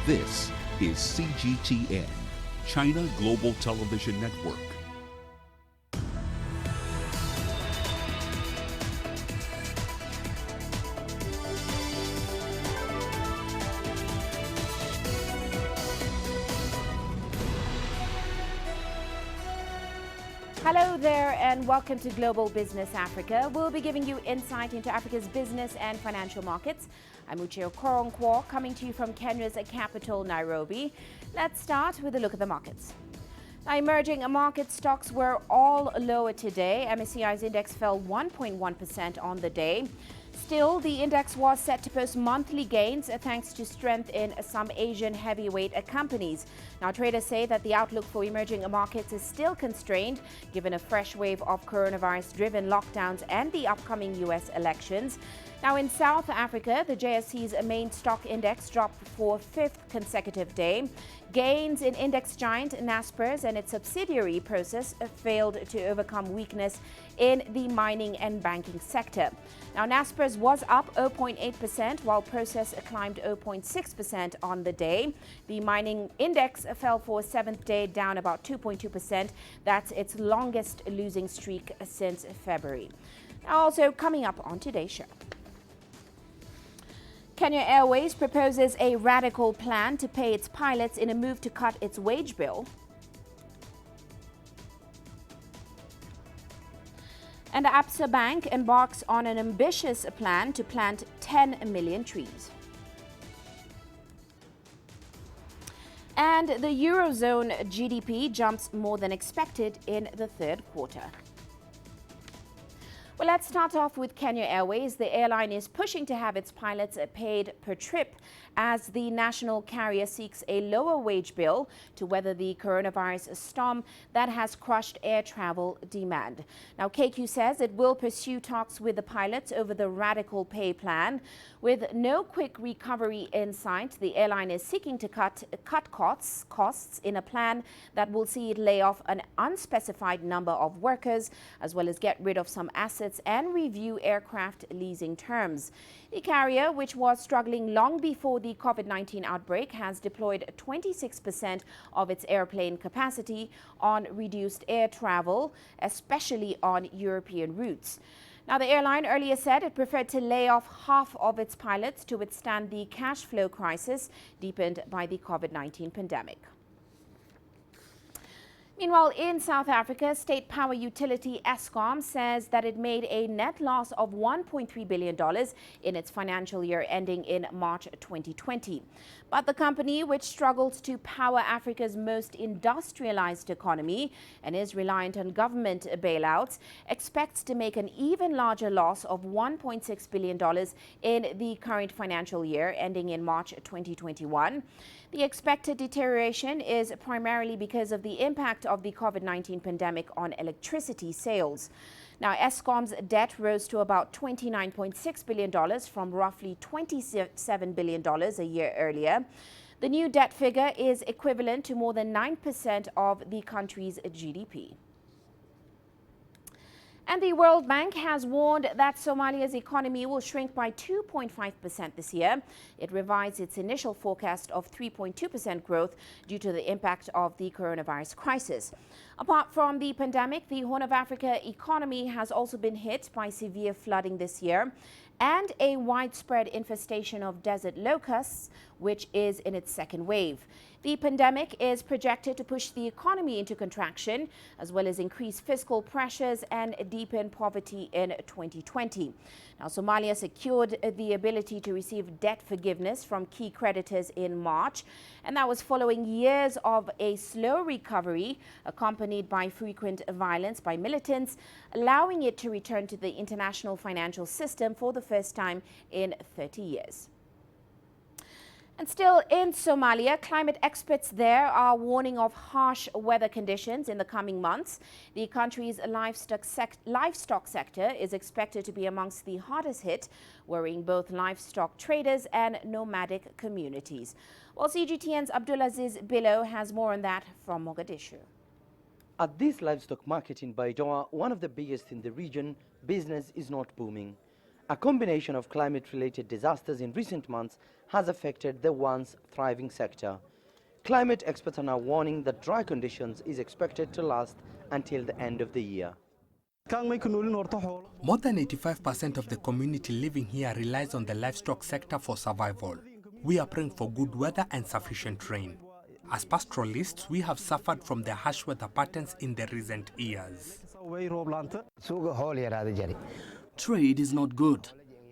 This is CGTN, China Global Television Network. Hello there and welcome to Global Business Africa. We'll be giving you insight into Africa's business and financial markets. I'm Uche Okoronkwo, coming to you from Kenya's capital, Nairobi. Let's start with a look at the markets. Now, emerging market stocks were all lower today. MSCI's index fell 1.1% on the day. Still, the index was set to post monthly gains thanks to strength in some Asian heavyweight companies. Now, traders say that the outlook for emerging markets is still constrained given a fresh wave of coronavirus-driven lockdowns and the upcoming U.S. elections. Now, in South Africa, the JSE's main stock index dropped for a fifth consecutive day. Gains in index giant Naspers and its subsidiary Prosus failed to overcome weakness in the mining and banking sector. Now, Naspers was up 0.8%, while Prosus climbed 0.6% on the day. The mining index fell for a seventh day, down about 2.2%. That's its longest losing streak since February. Now, also coming up on today's show. Kenya Airways proposes a radical plan to pay its pilots in a move to cut its wage bill. And Absa Bank embarks on an ambitious plan to plant 10 million trees. And the Eurozone GDP jumps more than expected in the third quarter. Well, let's start off with Kenya Airways. The airline is pushing to have its pilots paid per trip as the national carrier seeks a lower wage bill to weather the coronavirus storm that has crushed air travel demand. Now, KQ says it will pursue talks with the pilots over the radical pay plan. With no quick recovery in sight, the airline is seeking to cut costs in a plan that will see it lay off an unspecified number of workers, as well as get rid of some assets and review aircraft leasing terms. The carrier, which was struggling long before the COVID-19 outbreak, has deployed 26% of its airplane capacity on reduced air travel, especially on European routes. Now, the airline earlier said it preferred to lay off half of its pilots to withstand the cash flow crisis deepened by the COVID-19 pandemic. Meanwhile, in South Africa, state power utility Eskom says that it made a net loss of $1.3 billion in its financial year ending in March 2020. But the company, which struggles to power Africa's most industrialized economy and is reliant on government bailouts, expects to make an even larger loss of $1.6 billion in the current financial year ending in March 2021. The expected deterioration is primarily because of the impact of the COVID-19 pandemic on electricity sales. Now, Eskom's debt rose to about $29.6 billion from roughly $27 billion a year earlier. The new debt figure is equivalent to more than 9% of the country's GDP. And the World Bank has warned that Somalia's economy will shrink by 2.5% this year. It revised its initial forecast of 3.2% growth due to the impact of the coronavirus crisis. Apart from the pandemic, the Horn of Africa economy has also been hit by severe flooding this year and a widespread infestation of desert locusts, which is in its second wave. The pandemic is projected to push the economy into contraction, as well as increase fiscal pressures and deepen poverty in 2020. Now, Somalia secured the ability to receive debt forgiveness from key creditors in March, and that was following years of a slow recovery accompanied by frequent violence by militants, allowing it to return to the international financial system for the first time in 30 years. And still in Somalia, climate experts there are warning of harsh weather conditions in the coming months. The country's livestock sector is expected to be amongst the hardest hit, worrying both livestock traders and nomadic communities. Well, CGTN's Abdulaziz Bilo has more on that from Mogadishu. At this livestock market in Baidoa, one of the biggest in the region, business is not booming. A combination of climate-related disasters in recent months has affected the once thriving sector. Climate experts are now warning that dry conditions is expected to last until the end of the year. More than 85% of the community living here relies on the livestock sector for survival. We are praying for good weather and sufficient rain. As pastoralists, we have suffered from the harsh weather patterns in the recent years. Trade is not good.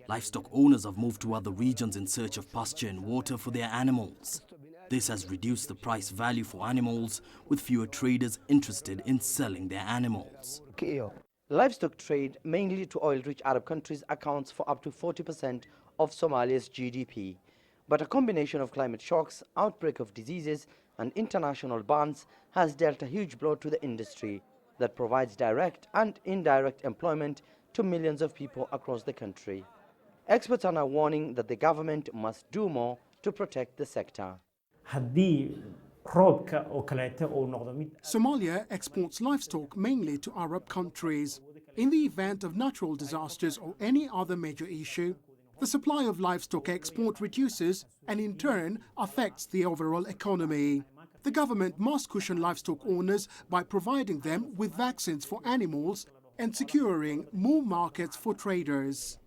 Livestock owners have moved to other regions in search of pasture and water for their animals. This has reduced the price value for animals, with fewer traders interested in selling their animals. Livestock trade, mainly to oil-rich Arab countries, accounts for up to 40% of Somalia's GDP. But a combination of climate shocks, outbreak of diseases, and international bans has dealt a huge blow to the industry that provides direct and indirect employment to millions of people across the country. Experts are now warning that the government must do more to protect the sector. Somalia exports livestock mainly to Arab countries. In the event of natural disasters or any other major issue, the supply of livestock export reduces and in turn affects the overall economy. The government must cushion livestock owners by providing them with vaccines for animals and securing more markets for traders.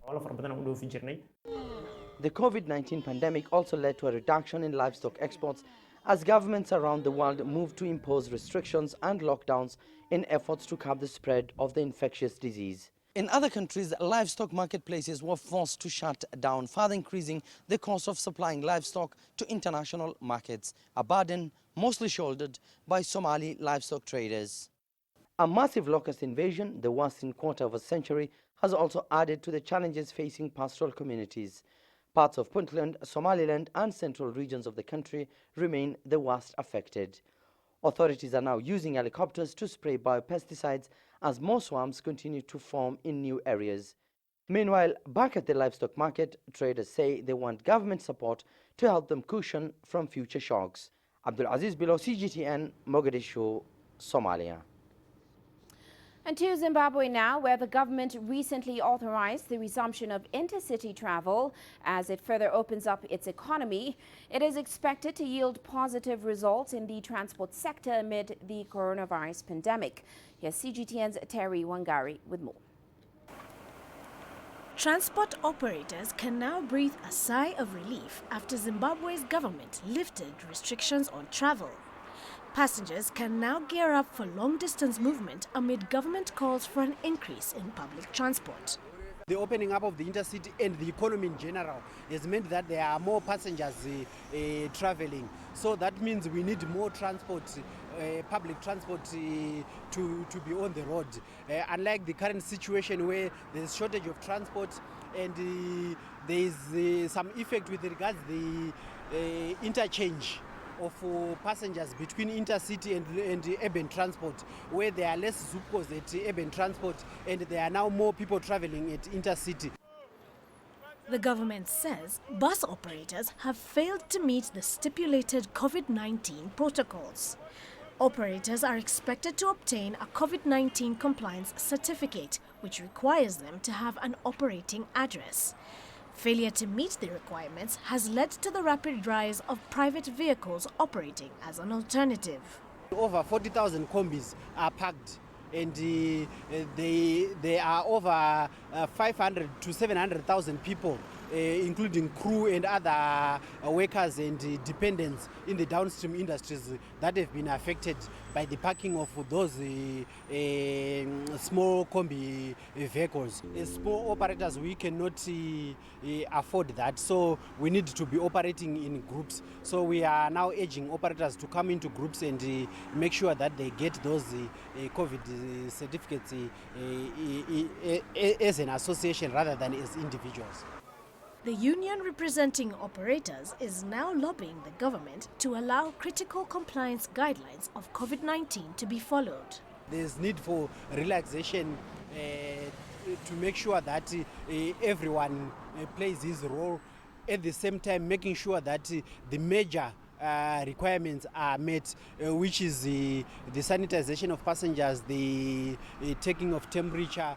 The COVID-19 pandemic also led to a reduction in livestock exports as governments around the world moved to impose restrictions and lockdowns in efforts to curb the spread of the infectious disease. In other countries, livestock marketplaces were forced to shut down, further increasing the cost of supplying livestock to international markets, a burden mostly shouldered by Somali livestock traders. A massive locust invasion, the worst in a quarter of a century, has also added to the challenges facing pastoral communities. Parts of Puntland, Somaliland and central regions of the country remain the worst affected. Authorities are now using helicopters to spray biopesticides as more swarms continue to form in new areas. Meanwhile, back at the livestock market, traders say they want government support to help them cushion from future shocks. Abdul Aziz Bilo, CGTN, Mogadishu, Somalia. And to Zimbabwe now, where the government recently authorized the resumption of intercity travel as it further opens up its economy. It is expected to yield positive results in the transport sector amid the coronavirus pandemic. Here's CGTN's Terry Wangari with more. Transport operators can now breathe a sigh of relief after Zimbabwe's government lifted restrictions on travel. Passengers can now gear up for long-distance movement amid government calls for an increase in public transport. The opening up of the intercity and the economy in general has meant that there are more passengers traveling. So that means we need more transport, public transport to be on the road. Unlike the current situation where there's shortage of transport and there is some effect with regards to the interchange of passengers between intercity and urban transport, where there are less Zupcos at urban transport and there are now more people traveling at intercity. The government says bus operators have failed to meet the stipulated COVID-19 protocols. Operators are expected to obtain a COVID-19 compliance certificate, which requires them to have an operating address. Failure to meet the requirements has led to the rapid rise of private vehicles operating as an alternative. Over 40,000 combis are parked and there are over 500 to 700,000 people, including crew and other workers and dependents in the downstream industries that have been affected by the parking of those small combi vehicles. As small operators, we cannot afford that, so we need to be operating in groups. So we are now urging operators to come into groups and make sure that they get those COVID certificates as an association rather than as individuals. The union representing operators is now lobbying the government to allow critical compliance guidelines of COVID-19 to be followed. There's need for relaxation to make sure that everyone plays his role, at the same time making sure that the major requirements are met, which is the sanitization of passengers, the taking of temperature,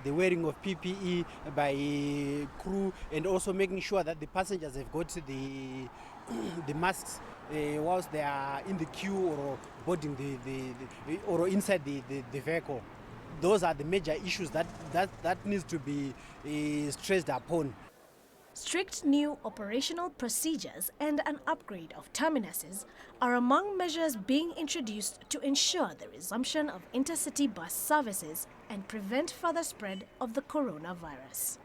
the wearing of PPE by crew, and also making sure that the passengers have got the masks whilst they are in the queue or boarding or inside the vehicle. Those are the major issues that needs to be stressed upon. Strict new operational procedures and an upgrade of terminuses are among measures being introduced to ensure the resumption of intercity bus services and prevent further spread of the coronavirus.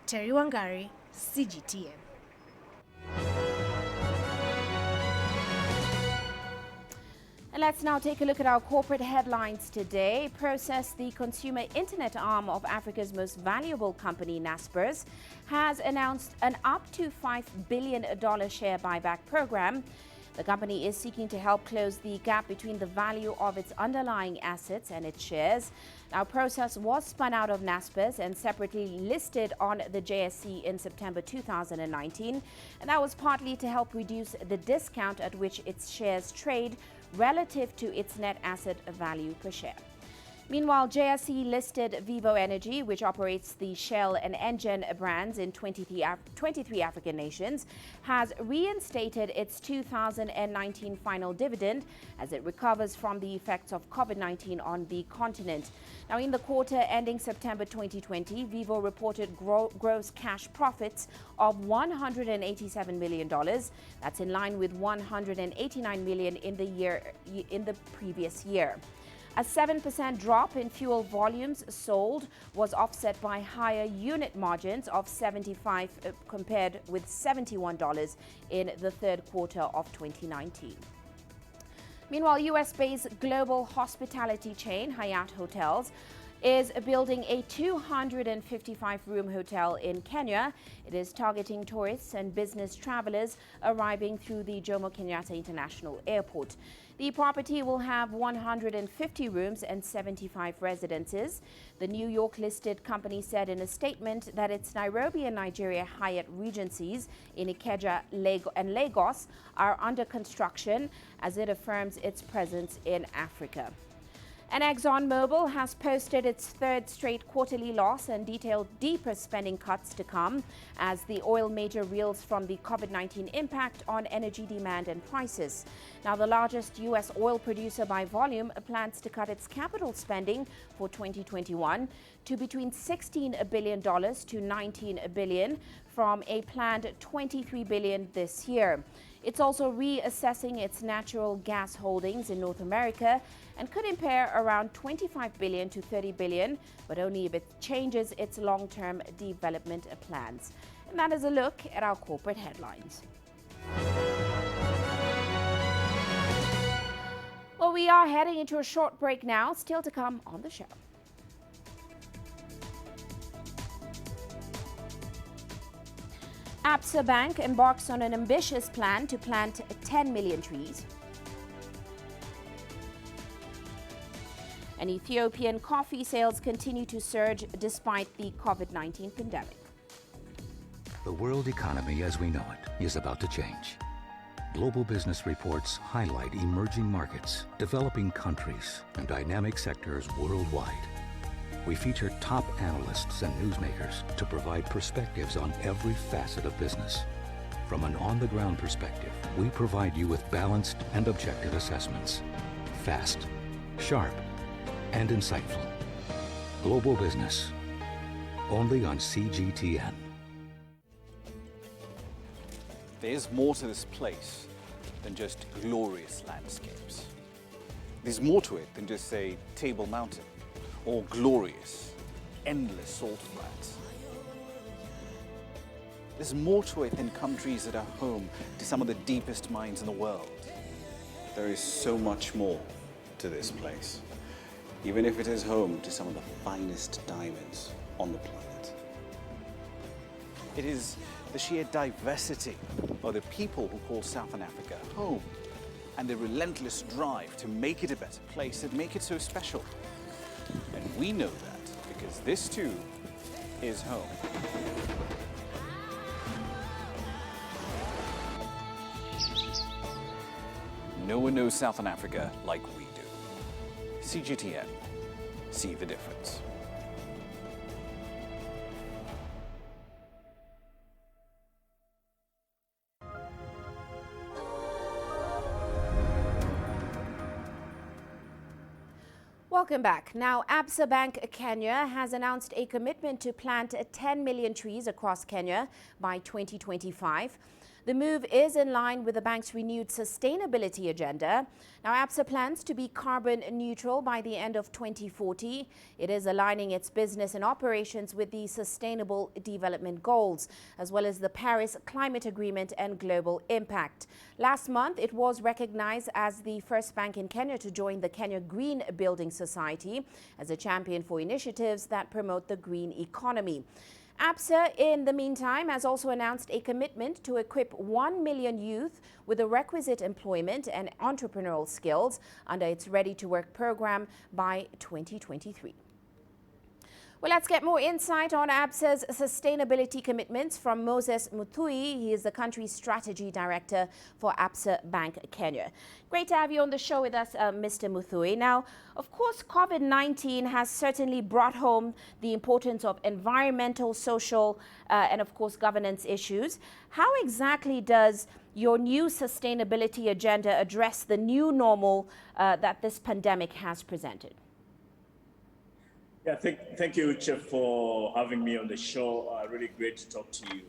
Terry Wangari, CGTN. And let's now take a look at our corporate headlines today. Process, the consumer internet arm of Africa's most valuable company, Naspers, has announced an up to $5 billion share buyback program. The company is seeking to help close the gap between the value of its underlying assets and its shares. Now, Process was spun out of Naspers and separately listed on the JSE in September 2019, and that was partly to help reduce the discount at which its shares trade relative to its net asset value per share. Meanwhile, JSE listed Vivo Energy, which operates the Shell and Engen brands in 23 African nations, has reinstated its 2019 final dividend as it recovers from the effects of COVID-19 on the continent. Now, in the quarter ending September 2020, Vivo reported gross cash profits of $187 million. That's in line with $189 million in the previous year. A 7% drop in fuel volumes sold was offset by higher unit margins of $75 compared with $71 in the third quarter of 2019. Meanwhile, US-based global hospitality chain Hyatt Hotels is building a 255-room hotel in Kenya. It is targeting tourists and business travelers arriving through the Jomo Kenyatta International Airport. The property will have 150 rooms and 75 residences. The New York-listed company said in a statement that its Nairobi and Nigeria Hyatt Regencies in Ikeja and Lagos are under construction as it affirms its presence in Africa. And ExxonMobil has posted its third straight quarterly loss and detailed deeper spending cuts to come as the oil major reels from the COVID-19 impact on energy demand and prices. Now, the largest U.S. oil producer by volume plans to cut its capital spending for 2021 to between $16 billion to $19 billion from a planned $23 billion this year. It's also reassessing its natural gas holdings in North America and could impair around $25 billion to $30 billion, but only if it changes its long-term development plans. And that is a look at our corporate headlines. Well, we are heading into a short break now, still to come on the show. Absa Bank embarks on an ambitious plan to plant 10 million trees. And Ethiopian coffee sales continue to surge despite the COVID-19 pandemic. The world economy as we know it is about to change. Global business reports highlight emerging markets, developing countries, and dynamic sectors worldwide. We feature top analysts and newsmakers to provide perspectives on every facet of business. From an on-the-ground perspective, we provide you with balanced and objective assessments. Fast, sharp, and insightful. Global business. Only on CGTN. There's more to this place than just glorious landscapes. There's more to it than just, say, Table Mountain or glorious, endless salt flats. There's more to it than countries that are home to some of the deepest mines in the world. There is so much more to this place, even if it is home to some of the finest diamonds on the planet. It is the sheer diversity of the people who call Southern Africa home and the relentless drive to make it a better place that make it so special. And we know that because this too is home. no one knows Southern Africa like we do. CGTN. See the difference. Welcome back. Now, Absa Bank Kenya has announced a commitment to plant 10 million trees across Kenya by 2025. The move is in line with the bank's renewed sustainability agenda. Now, Absa plans to be carbon neutral by the end of 2040. It is aligning its business and operations with the Sustainable Development Goals, as well as the Paris Climate Agreement and Global Impact. Last month, it was recognized as the first bank in Kenya to join the Kenya Green Building Society as a champion for initiatives that promote the green economy. Absa, in the meantime, has also announced a commitment to equip 1 million youth with the requisite employment and entrepreneurial skills under its Ready to Work program by 2023. Well, let's get more insight on Absa's sustainability commitments from Moses Muthui. He is the country's strategy director for Absa Bank Kenya. Great to have you on the show with us, Mr. Muthui. Now, of course, COVID-19 has certainly brought home the importance of environmental, social, and of course, governance issues. How exactly does your new sustainability agenda address the new normal that this pandemic has presented? Yeah, thank you, Uche, for having me on the show. Really great to talk to you.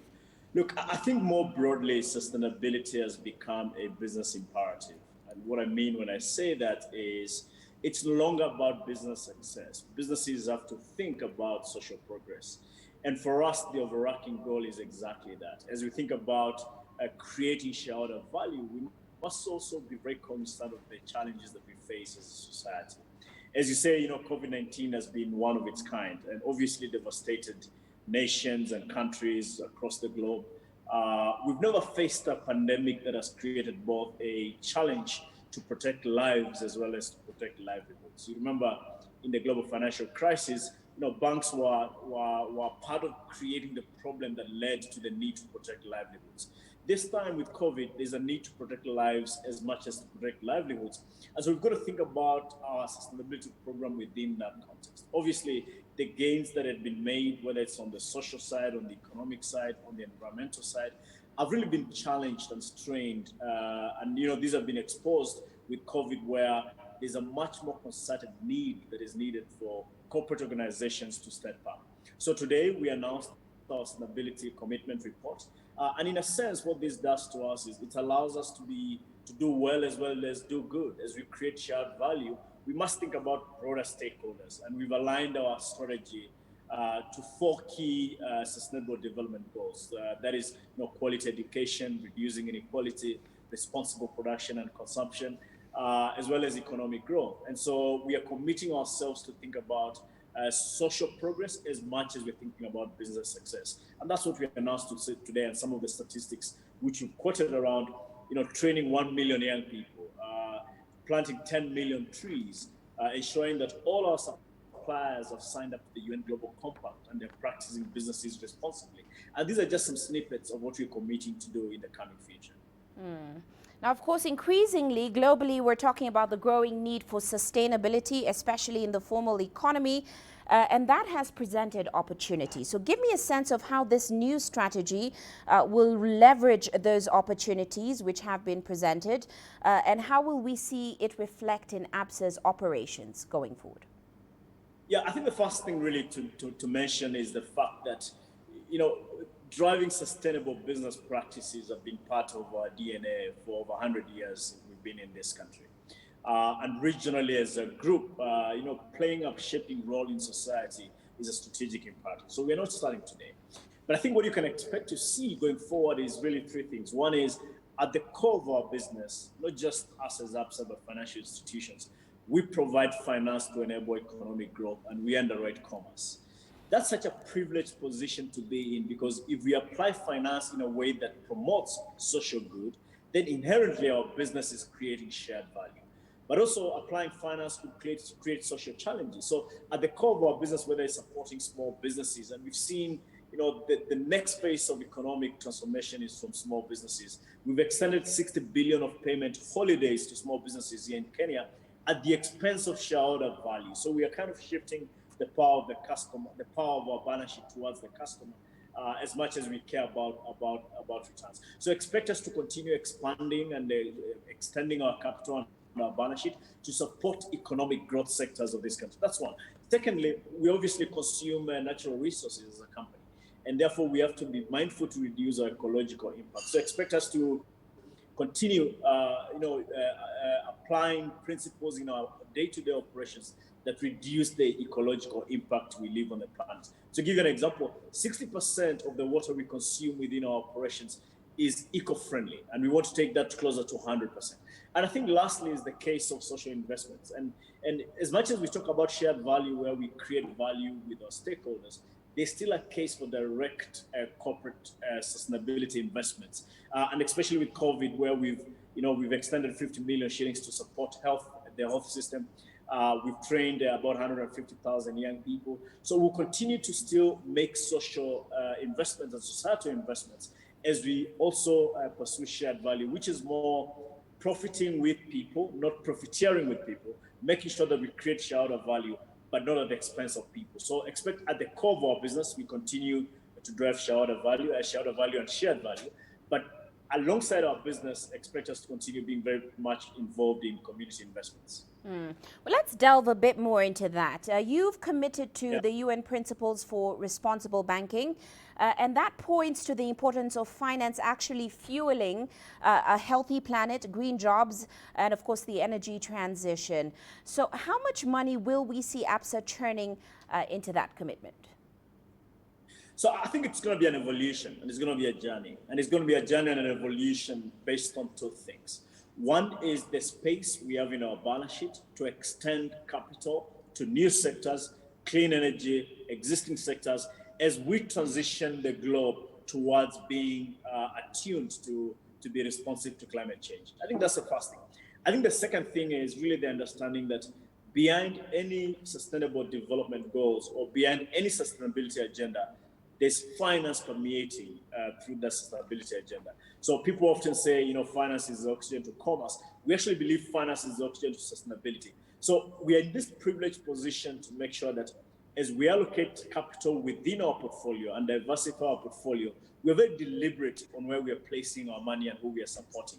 Look, I think more broadly, sustainability has become a business imperative. And what I mean when I say that is it's no longer about business success. Businesses have to think about social progress. And for us, the overarching goal is exactly that. As we think about creating shareholder value, we must also be very cognizant of the challenges that we face as a society. As you say, COVID-19 has been one of its kind and obviously devastated nations and countries across the globe. We've never faced a pandemic that has created both a challenge to protect lives as well as to protect livelihoods. You remember in the global financial crisis, banks were part of creating the problem that led to the need to protect livelihoods. This time with COVID, there's a need to protect lives as much as to protect livelihoods. And so we've got to think about our sustainability program within that context. Obviously, the gains that had been made, whether it's on the social side, on the economic side, on the environmental side, have really been challenged and strained. And these have been exposed with COVID, where there's a much more concerted need that is needed for corporate organizations to step up. So today we announced our sustainability commitment report. And in a sense, what this does to us is it allows us to do well as do good. As we create shared value, we must think about broader stakeholders. And we've aligned our strategy to 4 key sustainable development goals. That is quality education, reducing inequality, responsible production and consumption, as well as economic growth. And so we are committing ourselves to think about social progress as much as we're thinking about business success. And that's what we announced today, and some of the statistics which you quoted around, training 1 million young people, planting 10 million trees, ensuring that all our suppliers have signed up to the UN Global Compact and they're practicing businesses responsibly. And these are just some snippets of what we're committing to do in the coming future. Now, of course, increasingly, globally, we're talking about the growing need for sustainability, especially in the formal economy, and that has presented opportunities. So give me a sense of how this new strategy will leverage those opportunities which have been presented, and how will we see it reflect in Absa's operations going forward? Yeah, I think the first thing really to mention is the fact that, driving sustainable business practices have been part of our DNA for over 100 years we've been in this country. And regionally as a group, playing a shaping role in society is a strategic imperative. So we're not starting today. But I think what you can expect to see going forward is really 3 things. One is at the core of our business, not just us as Absa, but financial institutions, we provide finance to enable economic growth and we underwrite commerce. That's such a privileged position to be in, because if we apply finance in a way that promotes social good, then inherently our business is creating shared value. But also applying finance could create social challenges. So at the core of our business, whether it's supporting small businesses, and we've seen the next phase of economic transformation is from small businesses. We've extended 60 billion of payment holidays to small businesses here in Kenya at the expense of shareholder value. So we are kind of shifting the power of the customer, the power of our balance sheet towards the customer, as much as we care about returns. So expect us to continue expanding and extending our capital and our balance sheet to support economic growth sectors of this country. That's one. Secondly, we obviously consume natural resources as a company, and therefore we have to be mindful to reduce our ecological impact. So expect us to continue, applying principles in our day-to-day operations that reduce the ecological impact we leave on the planet. To give you an example, 60% of the water we consume within our operations is eco-friendly, and we want to take that closer to 100%. And I think lastly is the case of social investments. And as much as we talk about shared value where we create value with our stakeholders, there's still a case for direct corporate sustainability investments. And especially with COVID, where we've extended 50 million shillings to support the health system. We've trained about 150,000 young people. So we'll continue to still make social investments and societal investments as we also pursue shared value, which is more profiting with people, not profiteering with people, making sure that we create shareholder value, but not at the expense of people. So expect at the core of our business, we continue to drive shareholder value and shared value. But alongside our business, expect us to continue being very much involved in community investments. Well, let's delve a bit more into that. You've committed to the UN principles for responsible banking, and that points to the importance of finance actually fueling a healthy planet, green jobs, and of course the energy transition. So how much money will we see Absa churning into that commitment? So I think it's going to be an evolution, and it's going to be a journey. And it's going to be a journey and an evolution based on two things. One is the space we have in our balance sheet to extend capital to new sectors, clean energy, existing sectors, as we transition the globe towards being attuned to be responsive to climate change. I think that's the first thing. I think the second thing is really the understanding that behind any sustainable development goals or behind any sustainability agenda, there's finance permeating through the sustainability agenda. So people often say, finance is the oxygen to commerce. We actually believe finance is the oxygen to sustainability. So we are in this privileged position to make sure that as we allocate capital within our portfolio and diversify our portfolio, we're very deliberate on where we are placing our money and who we are supporting.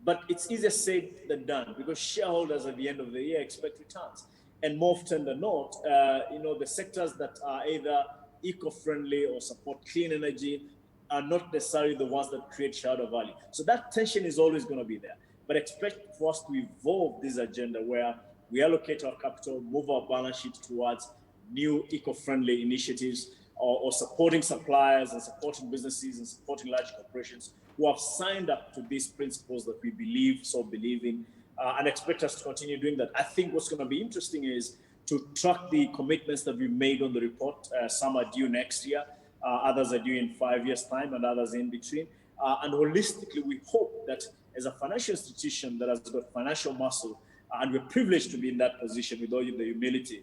But it's easier said than done because shareholders at the end of the year expect returns. And more often than not, the sectors that are either eco-friendly or support clean energy are not necessarily the ones that create shareholder value. So that tension is always going to be there. But expect for us to evolve this agenda where we allocate our capital, move our balance sheet towards new eco-friendly initiatives or supporting suppliers and supporting businesses and supporting large corporations who have signed up to these principles that we believe in, and expect us to continue doing that. I think what's going to be interesting is to track the commitments that we made on the report. Some are due next year, others are due in 5 years' time, and others in between. And holistically, we hope that as a financial institution that has got financial muscle, and we're privileged to be in that position with all the humility,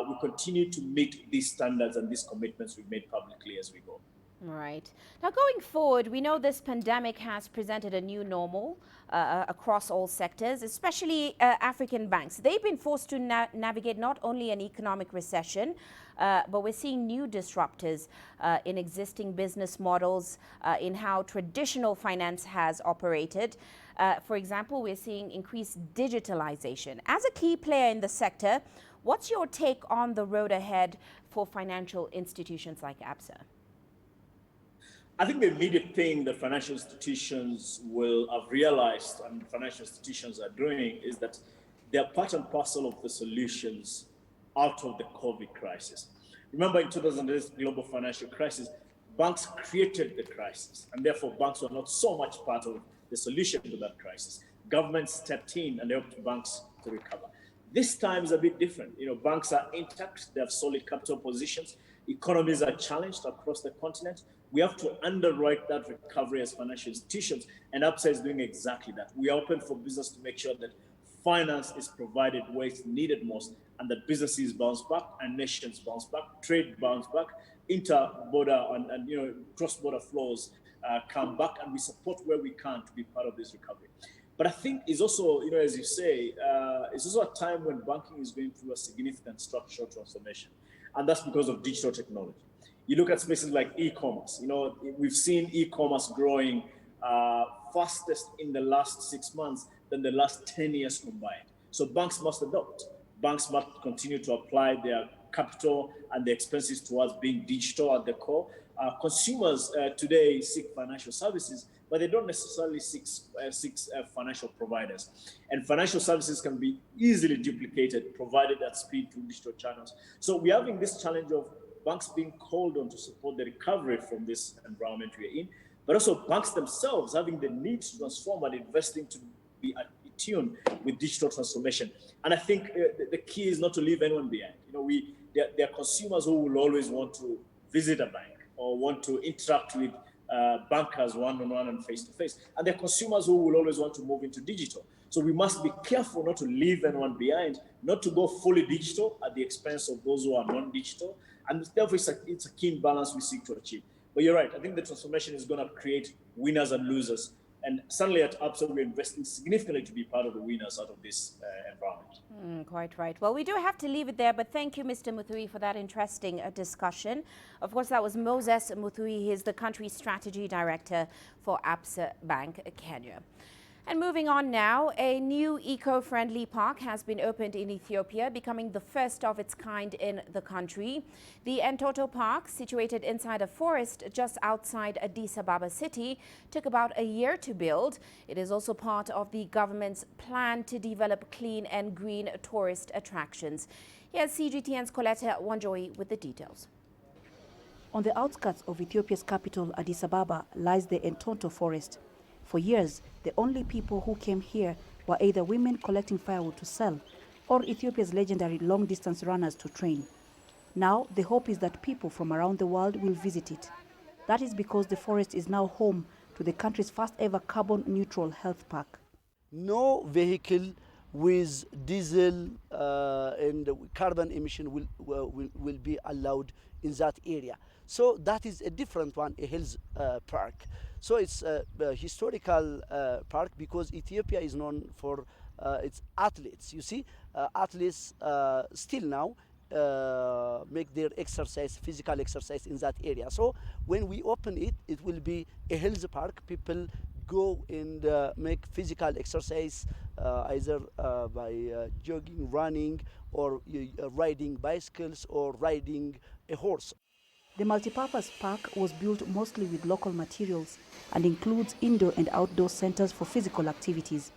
we continue to meet these standards and these commitments we've made publicly as we go. Right. Now, going forward, we know this pandemic has presented a new normal across all sectors, especially African banks. They've been forced to navigate not only an economic recession, but we're seeing new disruptors in existing business models, in how traditional finance has operated. For example, we're seeing increased digitalization. As a key player in the sector, what's your take on the road ahead for financial institutions like Absa? I think the immediate thing that financial institutions will have realized and financial institutions are doing is that they're part and parcel of the solutions out of the COVID crisis. Remember, in 2008 global financial crisis, banks created the crisis, and therefore banks were not so much part of the solution to that crisis. Governments stepped in and helped banks to recover. This time is a bit different. Banks are intact, they have solid capital positions, economies are challenged across the continent. We have to underwrite that recovery as financial institutions, and Absa is doing exactly that. We are open for business to make sure that finance is provided where it's needed most, and that businesses bounce back and nations bounce back, trade bounce back, inter-border and cross-border flows come back, and we support where we can to be part of this recovery. But I think it's also, as you say, it's also a time when banking is going through a significant structural transformation, and that's because of digital technology. You look at spaces like e-commerce. We've seen e-commerce growing fastest in the last 6 months than the last 10 years combined. So banks must adopt. Banks must continue to apply their capital and the expenses towards being digital at the core. Consumers today seek financial services, but they don't necessarily seek financial providers. And financial services can be easily duplicated, provided at speed through digital channels. So we're having this challenge of banks being called on to support the recovery from this environment we're in, but also banks themselves having the need to transform and investing to be attuned with digital transformation. And I think the key is not to leave anyone behind. There are consumers who will always want to visit a bank or want to interact with bankers one-on-one and face-to-face. And there are consumers who will always want to move into digital. So we must be careful not to leave anyone behind, not to go fully digital at the expense of those who are non-digital. And therefore, it's a keen balance we seek to achieve. But you're right, I think the transformation is going to create winners and losers. And certainly at Absa, we're investing significantly to be part of the winners out of this environment. Quite right. Well, we do have to leave it there, but thank you, Mr. Muthui, for that interesting discussion. Of course, that was Moses Muthui. He is the country strategy director for Absa Bank, Kenya. And moving on now, a new eco-friendly park has been opened in Ethiopia, becoming the first of its kind in the country. The Entoto Park, situated inside a forest just outside Addis Ababa city, took about a year to build. It is also part of the government's plan to develop clean and green tourist attractions. Here's CGTN's Coletta Wanjoy with the details. On the outskirts of Ethiopia's capital, Addis Ababa, lies the Entoto forest. For years, the only people who came here were either women collecting firewood to sell or Ethiopia's legendary long-distance runners to train. Now, the hope is that people from around the world will visit it. That is because the forest is now home to the country's first-ever carbon-neutral health park. No vehicle with diesel and carbon emission will be allowed in that area. So that is a different one, a health park. So it's a historical park because Ethiopia is known for its athletes. You see, athletes still now make their exercise, physical exercise in that area. So when we open it, it will be a health park. People go and make physical exercise either by jogging, running, or riding bicycles or riding a horse. The multipurpose park was built mostly with local materials and includes indoor and outdoor centers for physical activities.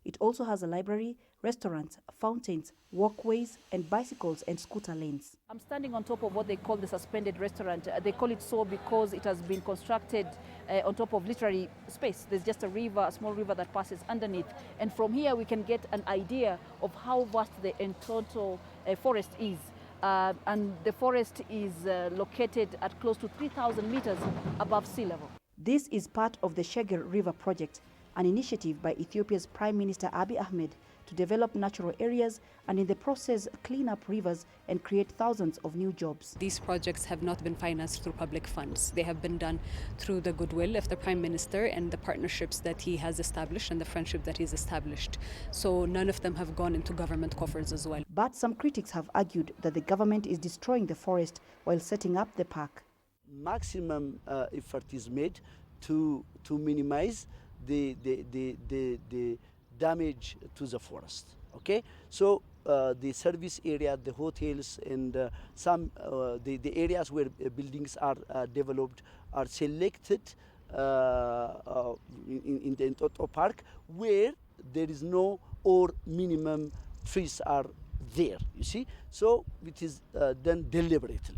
It also has a library, restaurants, fountains, walkways, and bicycles and scooter lanes. I'm standing on top of what they call the suspended restaurant. They call it so because it has been constructed on top of literary space. There's just a river, a small river that passes underneath. And from here we can get an idea of how vast the Entoto forest is. And the forest is located at close to 3,000 meters above sea level. This is part of the Sheger River project, an initiative by Ethiopia's Prime Minister Abiy Ahmed to develop natural areas and in the process clean up rivers and create thousands of new jobs. These projects have not been financed through public funds. They have been done through the goodwill of the Prime Minister and the partnerships that he has established and the friendship that he's established. So none of them have gone into government coffers as well. But some critics have argued that the government is destroying the forest while setting up the park. Maximum effort is made to minimize the damage to the forest. Okay, so the service area, the hotels, and some the areas where buildings are developed are selected in the Entoto Park where there is no or minimum trees are there. You see, so it is done deliberately,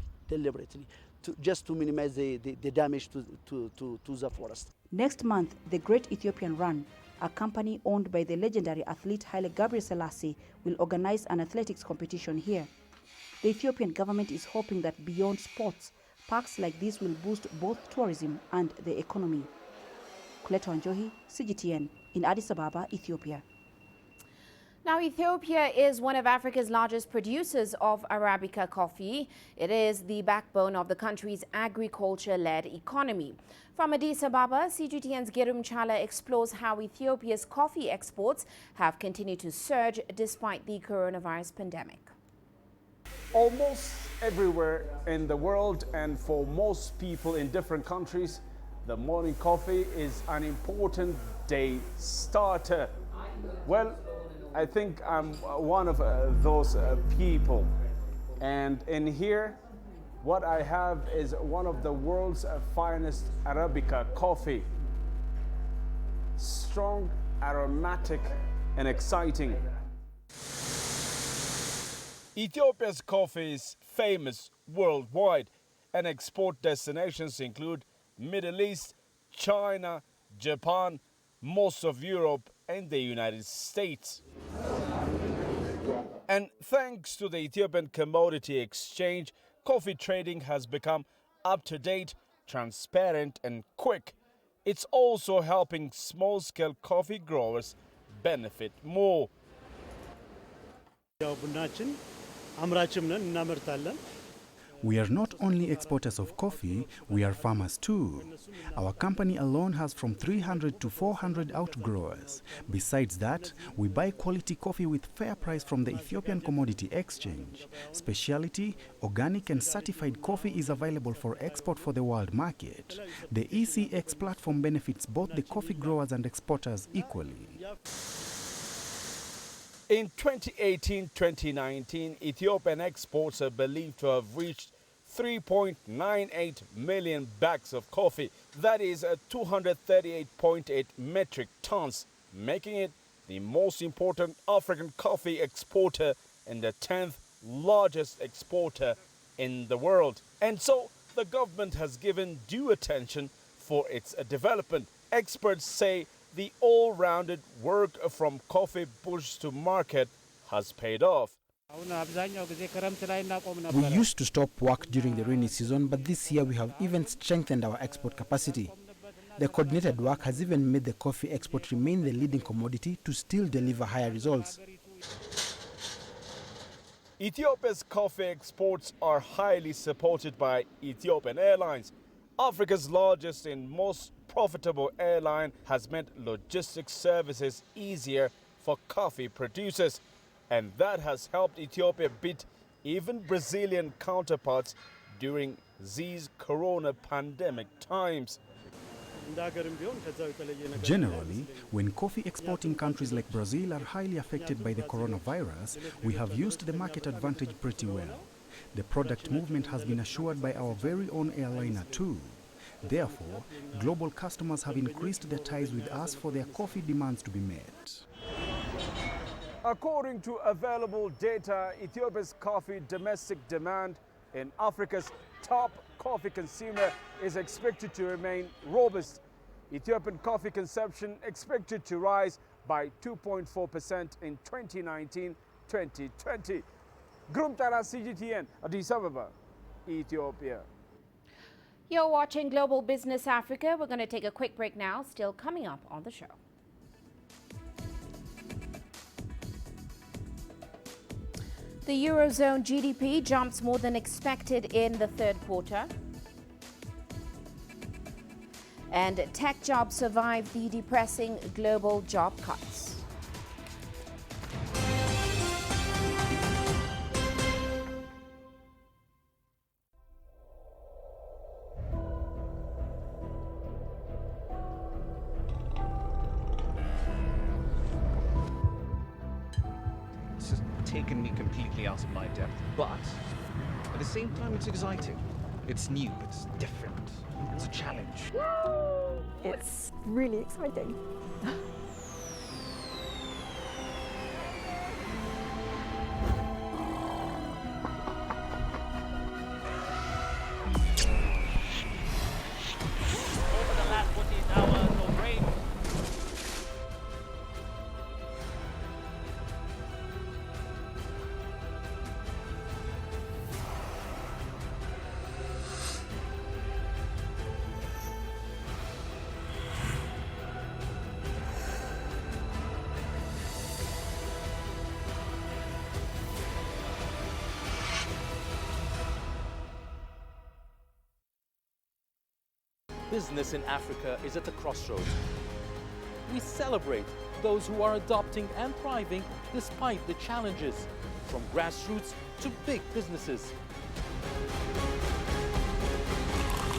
just to minimize the damage to the forest. Next month, the Great Ethiopian Run, a company owned by the legendary athlete Haile Gebrselassie, will organize an athletics competition here. The Ethiopian government is hoping that beyond sports, parks like this will boost both tourism and the economy. Coletta Wanjohi, CGTN, in Addis Ababa, Ethiopia. Now, Ethiopia is one of Africa's largest producers of Arabica coffee. It is the backbone of the country's agriculture-led economy. From Addis Ababa, CGTN's Gerum Chala explores how Ethiopia's coffee exports have continued to surge despite the coronavirus pandemic. Almost everywhere in the world, and for most people in different countries, the morning coffee is an important day starter. Well, I think I'm one of those people. And in here, what I have is one of the world's finest Arabica coffee. Strong, aromatic, and exciting. Ethiopia's coffee is famous worldwide, and export destinations include Middle East, China, Japan, most of Europe, and the United States. And thanks to the Ethiopian Commodity Exchange, coffee trading has become up-to-date, transparent, and quick. It's also helping small-scale coffee growers benefit more. We are not only exporters of coffee, we are farmers too. Our company alone has from 300 to 400 outgrowers. Besides that, we buy quality coffee with fair price from the Ethiopian Commodity Exchange. Specialty, organic and certified coffee is available for export for the world market. The ECX platform benefits both the coffee growers and exporters equally. In 2018-2019, Ethiopian exports are believed to have reached 3.98 million bags of coffee. That is 238.8 metric tons, making it the most important African coffee exporter and the 10th largest exporter in the world. And so the government has given due attention for its development. Experts say the all-rounded work from coffee bush to market has paid off. We used to stop work during the rainy season, but this year we have even strengthened our export capacity. The coordinated work has even made the coffee export remain the leading commodity to still deliver higher results. Ethiopia's coffee exports are highly supported by Ethiopian Airlines. Africa's largest and most profitable airline has made logistics services easier for coffee producers, and that has helped Ethiopia beat even Brazilian counterparts during these corona pandemic times. Generally, when coffee exporting countries like Brazil are highly affected by the coronavirus, we have used the market advantage pretty well. The product movement has been assured by our very own airliner too. Therefore, global customers have increased their ties with us for their coffee demands to be met. According to available data, Ethiopia's coffee domestic demand in Africa's top coffee consumer is expected to remain robust. Ethiopian coffee consumption expected to rise by 2.4% in 2019-2020. Gerum Chala, CGTN, Addis Ababa, Ethiopia. You're watching Global Business Africa. We're going to take a quick break now, still coming up on the show. The Eurozone GDP jumps more than expected in the third quarter. And tech jobs survive the depressing global job cuts. Taken me completely out of my depth, but at the same time it's exciting. It's new, it's different, it's a challenge. It's really exciting. business in Africa is at a crossroads. We celebrate those who are adopting and thriving despite the challenges, from grassroots to big businesses.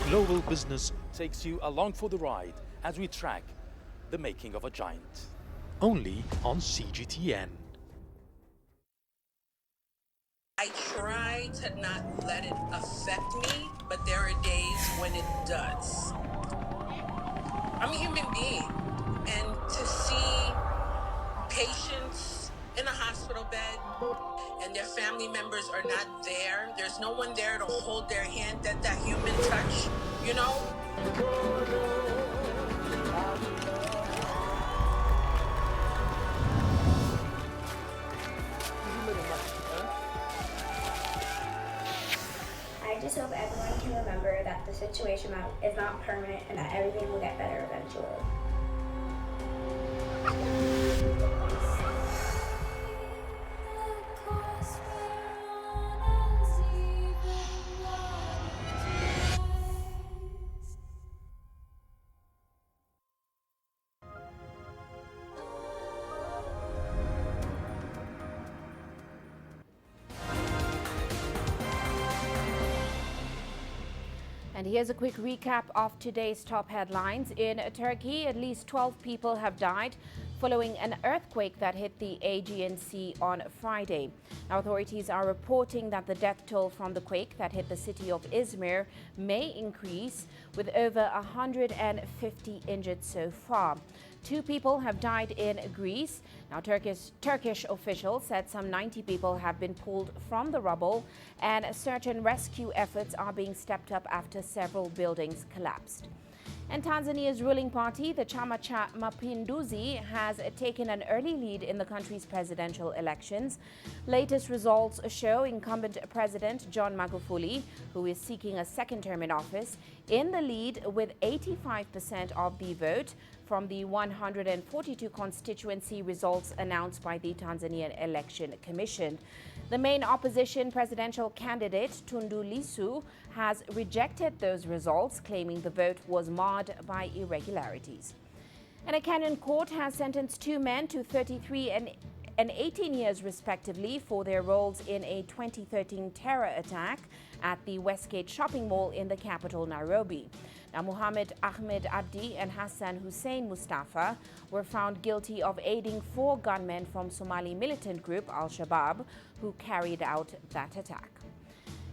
Global Business takes you along for the ride as we track the making of a giant. Only on CGTN. I try to not let it affect me, but there are days when it does. I'm a human being, and to see patients in a hospital bed and their family members are not there, there's no one there to hold their hand, that human touch, you know? I just hope everyone can remember that the situation is not permanent and that everything will get better eventually. And here's a quick recap of today's top headlines. In Turkey, at least 12 people have died following an earthquake that hit the Aegean Sea on Friday. Now, authorities are reporting that the death toll from the quake that hit the city of Izmir may increase, with over 150 injured so far. 2 people have died in Greece. Now, Turkish officials said some 90 people have been pulled from the rubble, and search and rescue efforts are being stepped up after several buildings collapsed. And Tanzania's ruling party, the Chama cha Mapinduzi, has taken an early lead in the country's presidential elections. Latest results show incumbent President John Magufuli, who is seeking a second term in office, in the lead with 85% of the vote from the 142 constituency results announced by the Tanzanian Election Commission. The main opposition presidential candidate, Tundu Lissu, has rejected those results, claiming the vote was marred by irregularities. And a Kenyan court has sentenced 2 men to 33 and 18 years respectively for their roles in a 2013 terror attack at the Westgate shopping mall in the capital, Nairobi. Now, Muhammad Ahmed Abdi and Hassan Hussein Mustafa were found guilty of aiding 4 gunmen from Somali militant group Al-Shabaab who carried out that attack.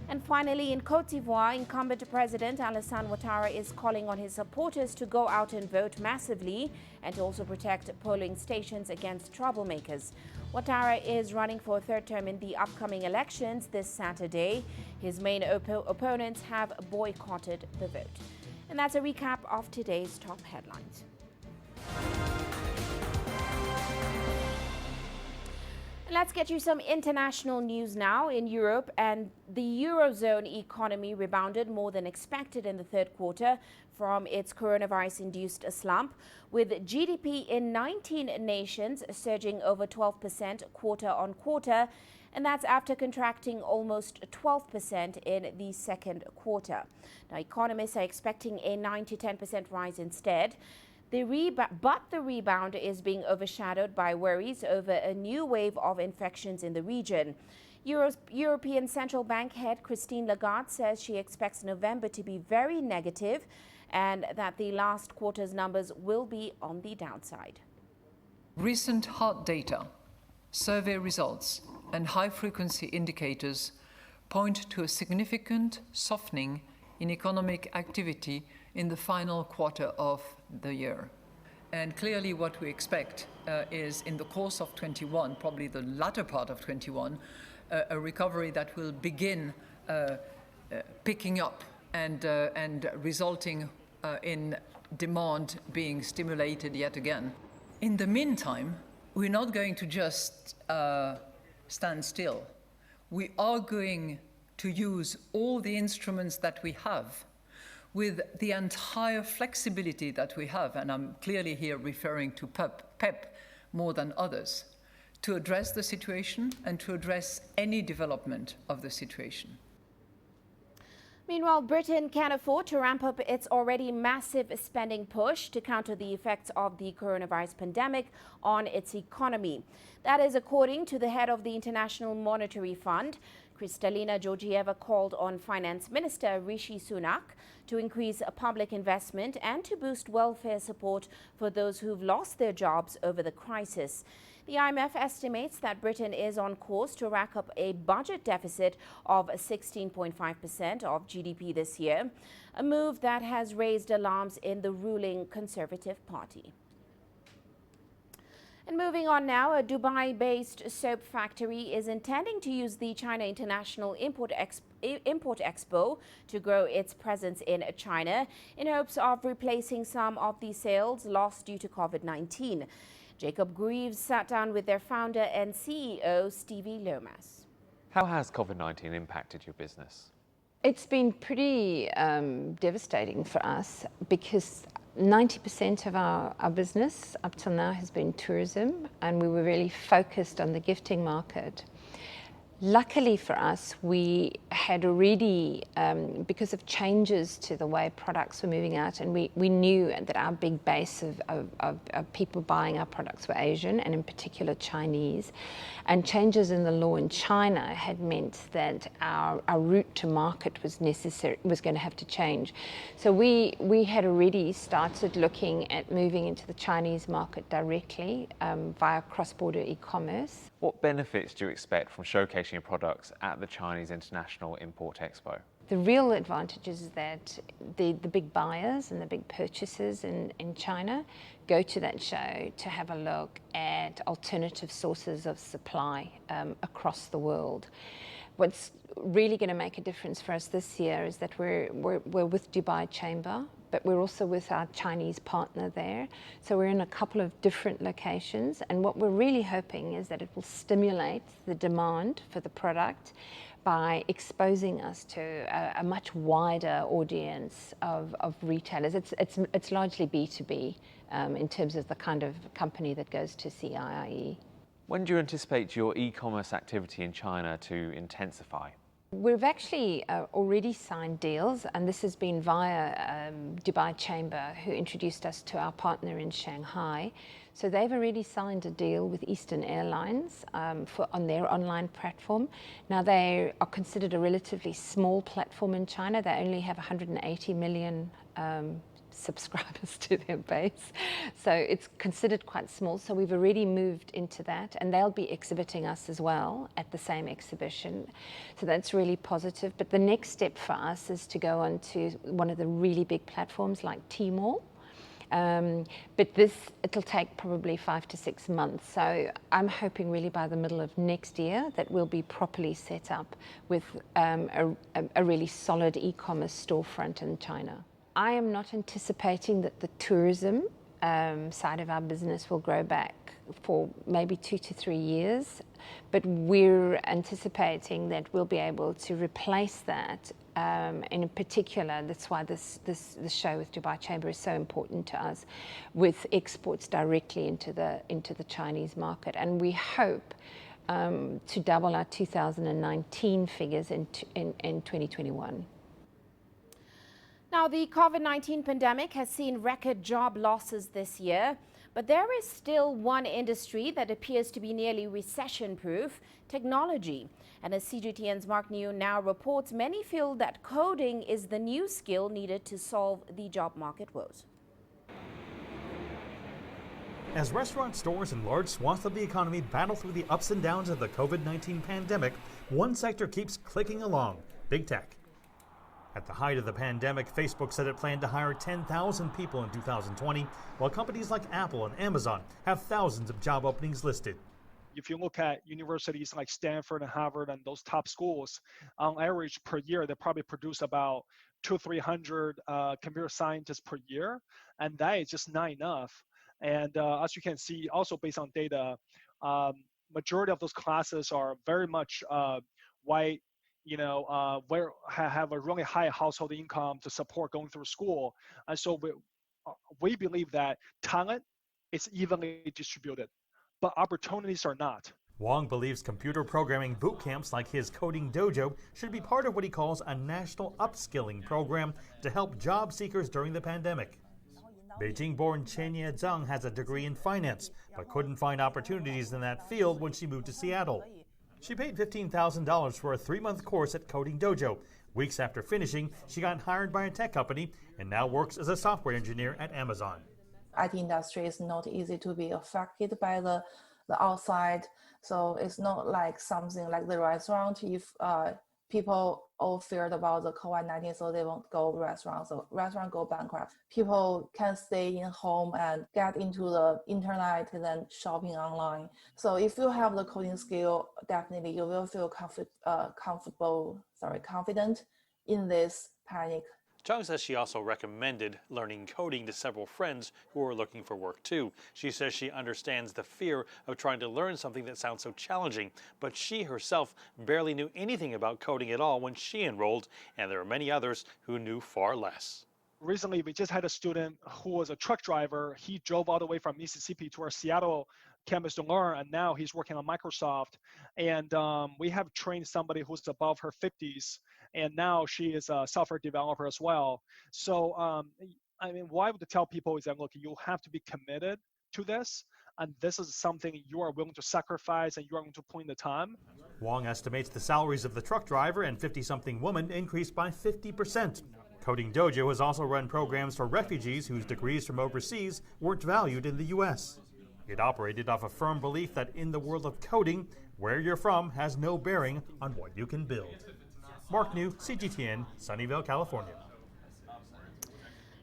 And finally, in Côte d'Ivoire, incumbent President Alassane Ouattara is calling on his supporters to go out and vote massively and to also protect polling stations against troublemakers. Ouattara is running for a 3rd term in the upcoming elections this Saturday. His main opponents have boycotted the vote. And that's a recap of today's top headlines. Let's get you some international news now. In Europe, and the Eurozone economy rebounded more than expected in the 3rd quarter from its coronavirus-induced slump, with GDP in 19 nations surging over 12% quarter on quarter, and that's after contracting almost 12% in the 2nd quarter. Now, economists are expecting a 9 to 10% rise instead. But the rebound is being overshadowed by worries over a new wave of infections in the region. European Central Bank head Christine Lagarde says she expects November to be very negative and that the last quarter's numbers will be on the downside. Recent hard data, survey results, and high-frequency indicators point to a significant softening in economic activity in the final quarter of the year. And clearly what we expect is in the course of 21, probably the latter part of 21, a recovery that will begin picking up and resulting in demand being stimulated yet again. In the meantime, we're not going to just stand still. We are going to use all the instruments that we have with the entire flexibility that we have, and I'm clearly here referring to PEP more than others, to address the situation and to address any development of the situation. Meanwhile, Britain can afford to ramp up its already massive spending push to counter the effects of the coronavirus pandemic on its economy. That is according to the head of the International Monetary Fund. Kristalina Georgieva called on Finance Minister Rishi Sunak to increase public investment and to boost welfare support for those who've lost their jobs over the crisis. The IMF estimates that Britain is on course to rack up a budget deficit of 16.5% of GDP this year, a move that has raised alarms in the ruling Conservative Party. And moving on now, a Dubai-based soap factory is intending to use the China International Import Expo to grow its presence in China in hopes of replacing some of the sales lost due to COVID-19. Jacob Greaves sat down with their founder and CEO, Stevie Lomas. How has COVID-19 impacted your business? It's been pretty devastating for us because 90% of our business up till now has been tourism, and we were really focused on the gifting market. Luckily for us, we had already, because of changes to the way products were moving out, and we knew that our big base of people buying our products were Asian, and in particular Chinese, and changes in the law in China had meant that our route to market was going to have to change. So we had already started looking at moving into the Chinese market directly via cross-border e-commerce. What benefits do you expect from showcasing your products at the Chinese International Import Expo? The real advantage is that the big buyers and the big purchasers in China go to that show to have a look at alternative sources of supply across the world. What's really going to make a difference for us this year is that we're with Dubai Chamber, but we're also with our Chinese partner there. So we're in a couple of different locations, and what we're really hoping is that it will stimulate the demand for the product by exposing us to a much wider audience of retailers. It's largely B2B in terms of the kind of company that goes to CIIE. When do you anticipate your e-commerce activity in China to intensify? We've actually already signed deals, and this has been via Dubai Chamber, who introduced us to our partner in Shanghai. So they've already signed a deal with Eastern Airlines on their online platform. Now, they are considered a relatively small platform in China. They only have 180 million subscribers to their base. So it's considered quite small. So we've already moved into that, and they'll be exhibiting us as well at the same exhibition. So that's really positive. But the next step for us is to go on to one of the really big platforms like Tmall. But it'll take probably 5 to 6 months. So I'm hoping really by the middle of next year that we'll be properly set up with a really solid e-commerce storefront in China. I am not anticipating that the tourism side of our business will grow back for maybe 2 to 3 years, but we're anticipating that we'll be able to replace that. In particular, that's why this show with Dubai Chamber is so important to us, with exports directly into the Chinese market, and we hope to double our 2019 figures in 2021. Now, the COVID-19 pandemic has seen record job losses this year, but there is still one industry that appears to be nearly recession-proof: technology. And as CGTN's Mark New now reports, many feel that coding is the new skill needed to solve the job market woes. As restaurant stores and large swaths of the economy battle through the ups and downs of the COVID-19 pandemic, one sector keeps clicking along: big tech. At the height of the pandemic, Facebook said it planned to hire 10,000 people in 2020, while companies like Apple and Amazon have thousands of job openings listed. If you look at universities like Stanford and Harvard and those top schools, on average per year, they probably produce about 200-300 computer scientists per year, and that is just not enough. And as you can see, also based on data, majority of those classes are very much white, have a really high household income to support going through school. And so we believe that talent is evenly distributed, but opportunities are not. Wong believes computer programming boot camps like his coding dojo should be part of what he calls a national upskilling program to help job seekers during the pandemic. Beijing-born Chen Ye-zhang has a degree in finance, but couldn't find opportunities in that field when she moved to Seattle. She paid $15,000 for a 3-month course at Coding Dojo. Weeks after finishing, she got hired by a tech company and now works as a software engineer at Amazon. IT industry is not easy to be affected by the outside. So it's not like something like the restaurant. If people all feared about the COVID-19, so they won't go restaurants. So restaurant go bankrupt. People can stay in home and get into the internet and then shopping online. So if you have the coding skill, definitely you will feel confident in this panic. Zhang says she also recommended learning coding to several friends who are looking for work too. She says she understands the fear of trying to learn something that sounds so challenging, but she herself barely knew anything about coding at all when she enrolled, and there are many others who knew far less. Recently, we just had a student who was a truck driver. He drove all the way from Mississippi to our Seattle campus to learn, and now he's working on Microsoft. And we have trained somebody who's above her 50s, and now she is a software developer as well. So, I mean, what I would tell people is that, look, you have to be committed to this, and this is something you are willing to sacrifice and you are going to put in the time. Wong estimates the salaries of the truck driver and 50-something woman increased by 50%. Coding Dojo has also run programs for refugees whose degrees from overseas weren't valued in the U.S. It operated off a firm belief that in the world of coding, where you're from has no bearing on what you can build. Mark New, CGTN, Sunnyvale, California.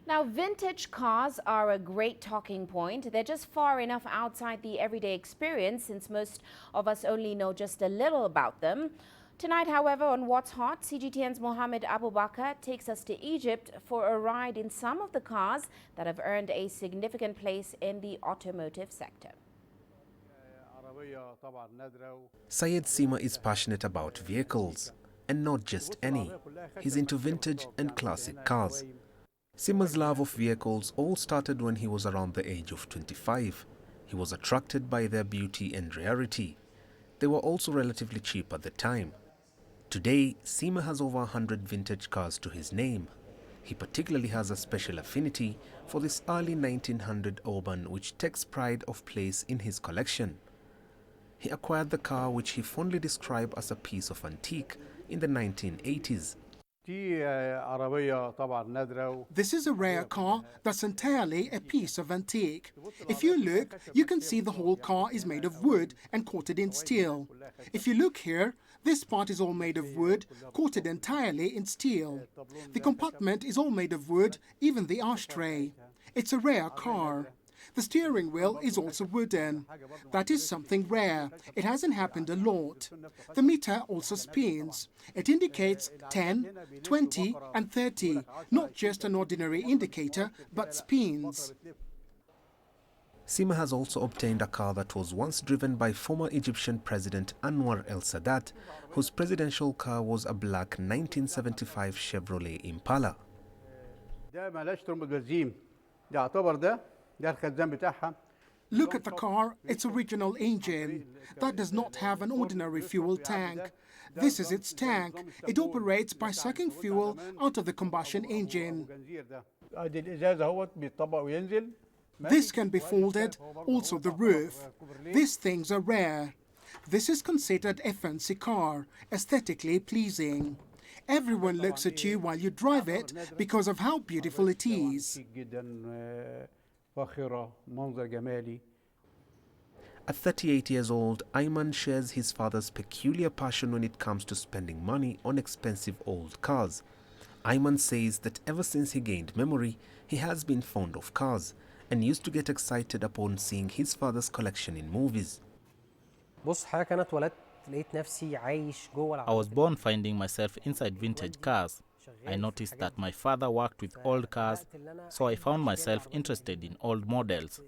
Now, vintage cars are a great talking point. They're just far enough outside the everyday experience since most of us only know just a little about them. Tonight, however, on What's Hot, CGTN's Mohammed Abubakar takes us to Egypt for a ride in some of the cars that have earned a significant place in the automotive sector. Syed Sima is passionate about vehicles, and not just any. He's into vintage and classic cars. Sima's love of vehicles all started when he was around the age of 25. He was attracted by their beauty and rarity. They were also relatively cheap at the time. Today, Sima has over 100 vintage cars to his name. He particularly has a special affinity for this early 1900 Urban which takes pride of place in his collection. He acquired the car which he fondly described as a piece of antique in the 1980s. This is a rare car that's entirely a piece of antique. If you look, you can see the whole car is made of wood and coated in steel. If you look here, this part is all made of wood, coated entirely in steel. The compartment is all made of wood, even the ashtray. It's a rare car. The steering wheel is also wooden. That is something rare. It hasn't happened a lot. The meter also spins. It indicates 10, 20 and 30, not just an ordinary indicator, but spins. Sima has also obtained a car that was once driven by former Egyptian President Anwar el-Sadat, whose presidential car was a black 1975 Chevrolet Impala. Look at the car, its original engine. That does not have an ordinary fuel tank. This is its tank. It operates by sucking fuel out of the combustion engine. This can be folded, also the roof. These things are rare. This is considered a fancy car, aesthetically pleasing. Everyone looks at you while you drive it because of how beautiful it is. At 38 years old, Ayman shares his father's peculiar passion when it comes to spending money on expensive old cars. Ayman says that ever since he gained memory, he has been fond of cars and used to get excited upon seeing his father's collection in movies. I was born finding myself inside vintage cars. I noticed that my father worked with old cars, so I found myself interested in old models.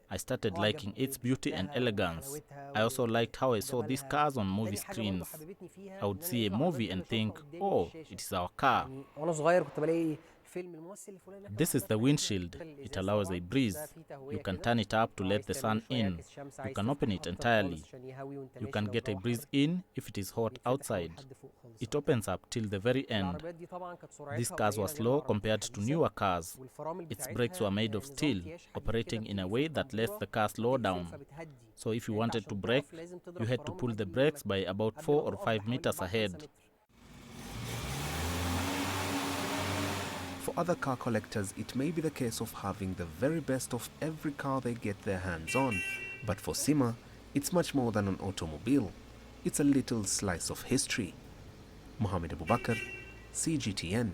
I started liking its beauty and elegance. I also liked how I saw these cars on movie screens. I would see a movie and think, oh, it is our car. This is the windshield. It allows a breeze. You can turn it up to let the sun in. You can open it entirely. You can get a breeze in if it is hot outside. It opens up till the very end. These cars were slow compared to newer cars. Its brakes were made of steel, operating in a way that lets the car slow down. So if you wanted to brake, you had to pull the brakes by about 4 or 5 meters ahead. For other car collectors, it may be the case of having the very best of every car they get their hands on. But for Sima, it's much more than an automobile. It's a little slice of history. Mohammed Abubakar, CGTN.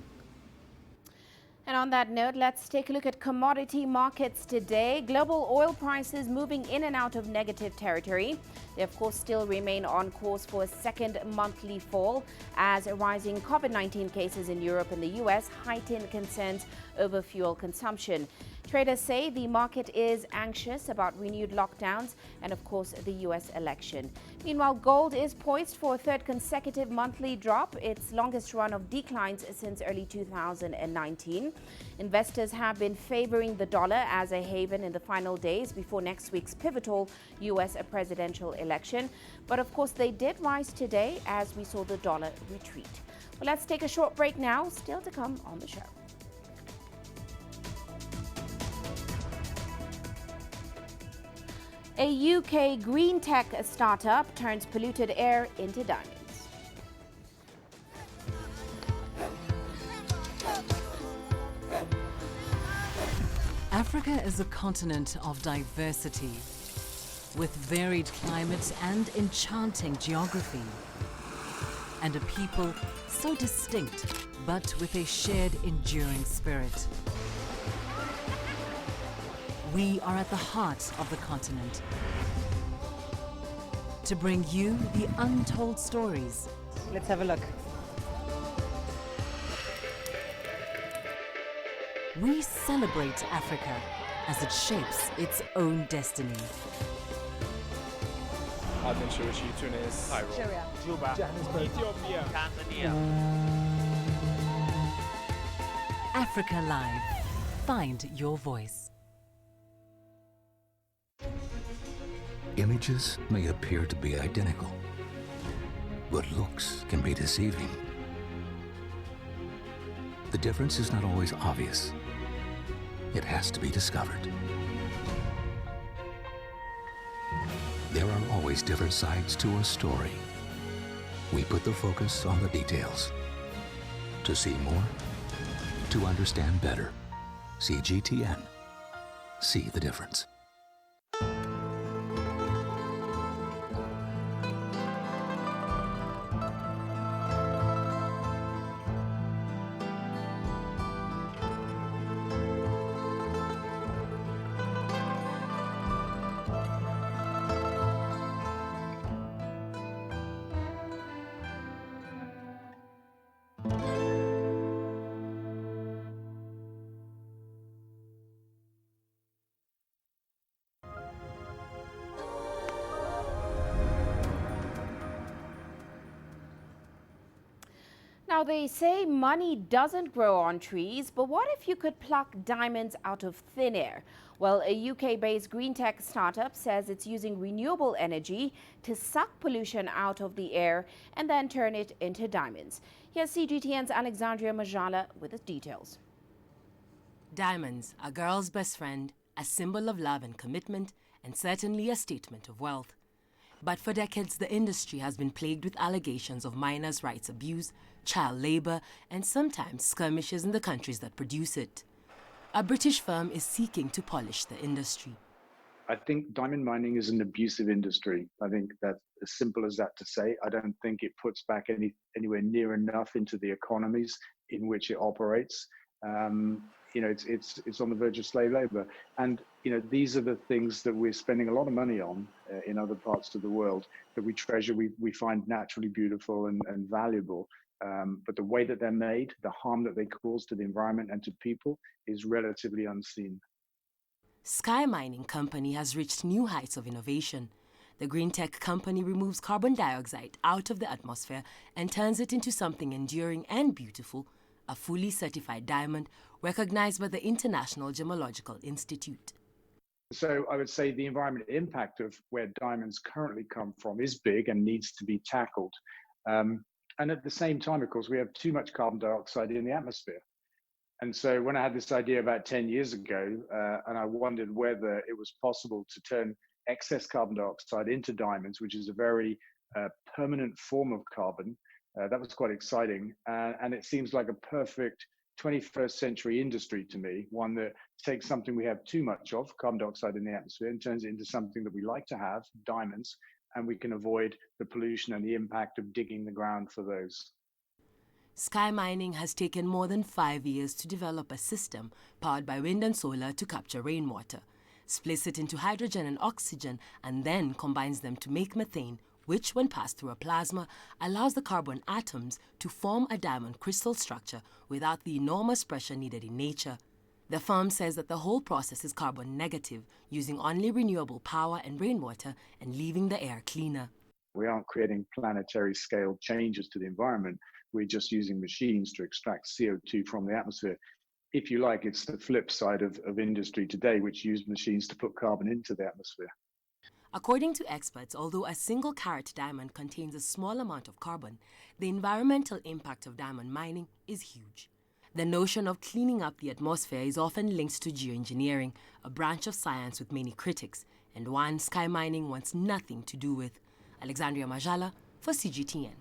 And on that note, let's take a look at commodity markets today. Global oil prices moving in and out of negative territory. They, of course, still remain on course for a second monthly fall as rising COVID-19 cases in Europe and the US heighten concerns over fuel consumption. Traders say the market is anxious about renewed lockdowns and, of course, the US election. Meanwhile, gold is poised for a third consecutive monthly drop, its longest run of declines since early 2019. Investors have been favoring the dollar as a haven in the final days before next week's pivotal US presidential election. But, of course, they did rise today as we saw the dollar retreat. Well, let's take a short break now. Still to come on the show. A UK green tech startup turns polluted air into diamonds. Africa is a continent of diversity, with varied climates and enchanting geography, and a people so distinct, but with a shared enduring spirit. We are at the heart of the continent to bring you the untold stories. Let's have a look. We celebrate Africa as it shapes its own destiny. Tunis, Cairo, Juba, Johannesburg, Ethiopia, Tanzania. Africa Live. Find your voice. Images may appear to be identical, but looks can be deceiving. The difference is not always obvious. It has to be discovered. There are always different sides to a story. We put the focus on the details. To see more, to understand better. CGTN. See the difference. Now, they say money doesn't grow on trees, but what if you could pluck diamonds out of thin air? Well, a UK-based green tech startup says it's using renewable energy to suck pollution out of the air and then turn it into diamonds. Here's CGTN's Alexandria Majala with the details. Diamonds, a girl's best friend, a symbol of love and commitment, and certainly a statement of wealth. But for decades, the industry has been plagued with allegations of minors' rights abuse, child labor, and sometimes skirmishes in the countries that produce it. A British firm is seeking to polish the industry. I think diamond mining is an abusive industry. I think that's as simple as that to say. I don't think it puts back anywhere near enough into the economies in which it operates. It's on the verge of slave labor. And, these are the things that we're spending a lot of money on in other parts of the world that we treasure, we find naturally beautiful and valuable. But the way that they're made, the harm that they cause to the environment and to people is relatively unseen. Sky Mining Company has reached new heights of innovation. The green tech company removes carbon dioxide out of the atmosphere and turns it into something enduring and beautiful, a fully certified diamond recognized by the International Gemological Institute. So I would say the environmental impact of where diamonds currently come from is big and needs to be tackled. And at the same time, of course, we have too much carbon dioxide in the atmosphere. And so when I had this idea about 10 years ago, and I wondered whether it was possible to turn excess carbon dioxide into diamonds, which is a very permanent form of carbon, that was quite exciting. And it seems like a perfect 21st century industry to me, one that takes something we have too much of, carbon dioxide in the atmosphere, and turns it into something that we like to have, diamonds, and we can avoid the pollution and the impact of digging the ground for those. Sky mining has taken more than 5 years to develop a system powered by wind and solar to capture rainwater, splits it into hydrogen and oxygen, and then combines them to make methane, which, when passed through a plasma, allows the carbon atoms to form a diamond crystal structure without the enormous pressure needed in nature. The firm says that the whole process is carbon negative, using only renewable power and rainwater and leaving the air cleaner. We aren't creating planetary scale changes to the environment. We're just using machines to extract CO2 from the atmosphere. If you like, it's the flip side of industry today, which use machines to put carbon into the atmosphere. According to experts, although a single carat diamond contains a small amount of carbon, the environmental impact of diamond mining is huge. The notion of cleaning up the atmosphere is often linked to geoengineering, a branch of science with many critics, and one sky mining wants nothing to do with. Alexandria Majala for CGTN.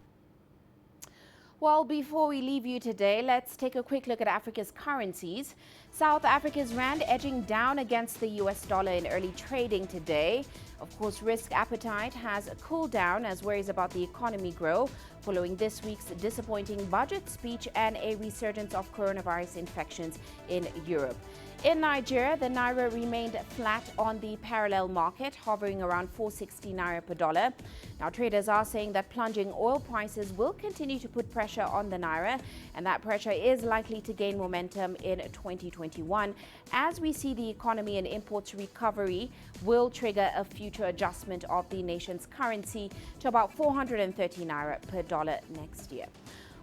Well, before we leave you today, let's take a quick look at Africa's currencies. South Africa's rand edging down against the US dollar in early trading today. Of course, risk appetite has cooled down as worries about the economy grow following this week's disappointing budget speech and a resurgence of coronavirus infections in Europe. In Nigeria, the naira remained flat on the parallel market, hovering around 460 naira per dollar. Now, traders are saying that plunging oil prices will continue to put pressure on the naira, and that pressure is likely to gain momentum in 2021 as we see the economy and imports recovery will trigger a future adjustment of the nation's currency to about 430 naira per dollar next year.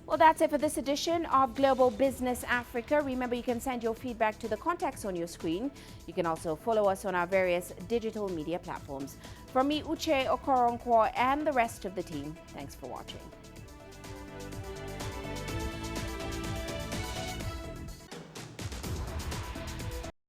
Well, that's it for this edition of Global Business Africa. Remember, you can send your feedback to the contacts on your screen. You can also follow us on our various digital media platforms. From me, Uche Okoronkwo, and the rest of the team, thanks for watching.